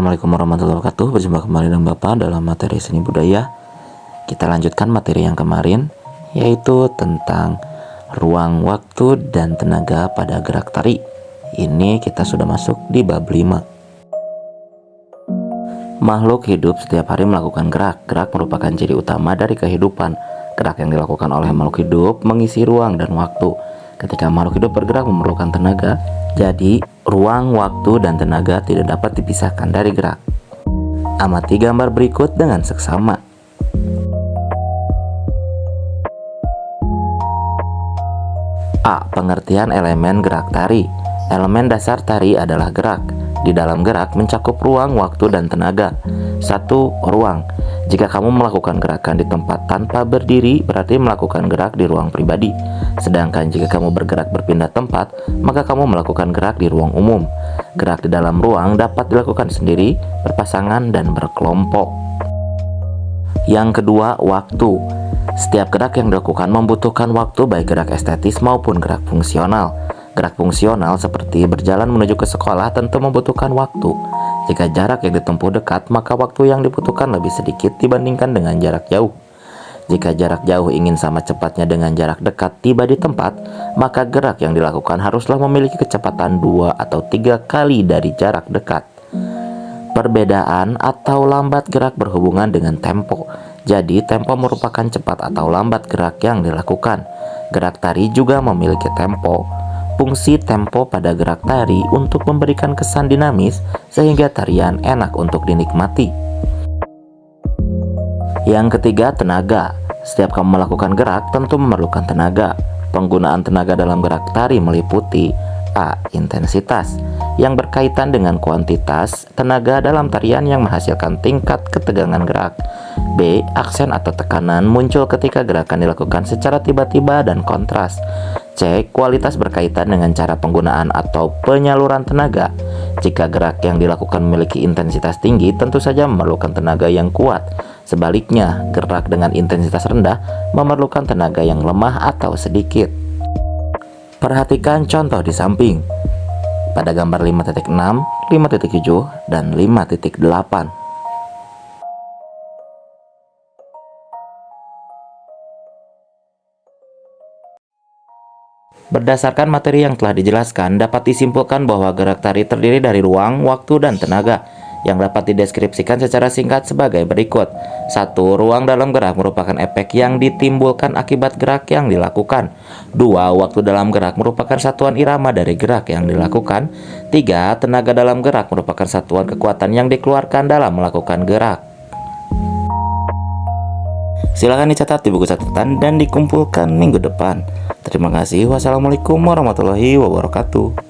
Assalamualaikum warahmatullahi wabarakatuh. Berjumpa kembali dengan Bapak dalam materi seni budaya. Kita lanjutkan materi yang kemarin, yaitu tentang ruang, waktu, dan tenaga pada gerak tari. Ini kita sudah masuk di bab 5. Makhluk hidup setiap hari melakukan gerak. Gerak merupakan ciri utama dari kehidupan. Gerak yang dilakukan oleh makhluk hidup mengisi ruang dan waktu. Ketika makhluk hidup bergerak memerlukan tenaga, jadi ruang, waktu, dan tenaga tidak dapat dipisahkan dari gerak. Amati gambar berikut dengan seksama. A. Pengertian elemen gerak tari. Elemen dasar tari adalah gerak. Di dalam gerak mencakup ruang, waktu, dan tenaga. 1. Ruang. Jika kamu melakukan gerakan di tempat tanpa berdiri, berarti melakukan gerak di ruang pribadi. Sedangkan jika kamu bergerak berpindah tempat, maka kamu melakukan gerak di ruang umum. Gerak di dalam ruang dapat dilakukan sendiri, berpasangan, dan berkelompok. Yang kedua, waktu. Setiap gerak yang dilakukan membutuhkan waktu, baik gerak estetis maupun gerak fungsional. Gerak fungsional seperti berjalan menuju ke sekolah tentu membutuhkan waktu. Jika jarak yang ditempuh dekat, maka waktu yang dibutuhkan lebih sedikit dibandingkan dengan jarak jauh. Jika jarak jauh ingin sama cepatnya dengan jarak dekat tiba di tempat, maka gerak yang dilakukan haruslah memiliki kecepatan 2 atau 3 kali dari jarak dekat. Perbedaan atau lambat gerak berhubungan dengan tempo. Jadi, tempo merupakan cepat atau lambat gerak yang dilakukan. Gerak tari juga memiliki tempo. Fungsi tempo pada gerak tari untuk memberikan kesan dinamis sehingga tarian enak untuk dinikmati. Yang ketiga, tenaga. Setiap kamu melakukan gerak tentu memerlukan tenaga. Penggunaan tenaga dalam gerak tari meliputi A. Intensitas, yang berkaitan dengan kuantitas tenaga dalam tarian yang menghasilkan tingkat ketegangan gerak. B. Aksen atau tekanan muncul ketika gerakan dilakukan secara tiba-tiba dan kontras. C. Kualitas berkaitan dengan cara penggunaan atau penyaluran tenaga. Jika gerak yang dilakukan memiliki intensitas tinggi, tentu saja memerlukan tenaga yang kuat. Sebaliknya, gerak dengan intensitas rendah memerlukan tenaga yang lemah atau sedikit. Perhatikan contoh di samping. Pada gambar 5.6, 5.7, dan 5.8. Berdasarkan materi yang telah dijelaskan, dapat disimpulkan bahwa gerak tari terdiri dari ruang, waktu, dan tenaga yang dapat dideskripsikan secara singkat sebagai berikut. 1. Ruang dalam gerak merupakan efek yang ditimbulkan akibat gerak yang dilakukan. 2. Waktu dalam gerak merupakan satuan irama dari gerak yang dilakukan. 3. Tenaga dalam gerak merupakan satuan kekuatan yang dikeluarkan dalam melakukan gerak. Silakan dicatat di buku catatan dan dikumpulkan minggu depan. Terima kasih. Wassalamualaikum warahmatullahi wabarakatuh.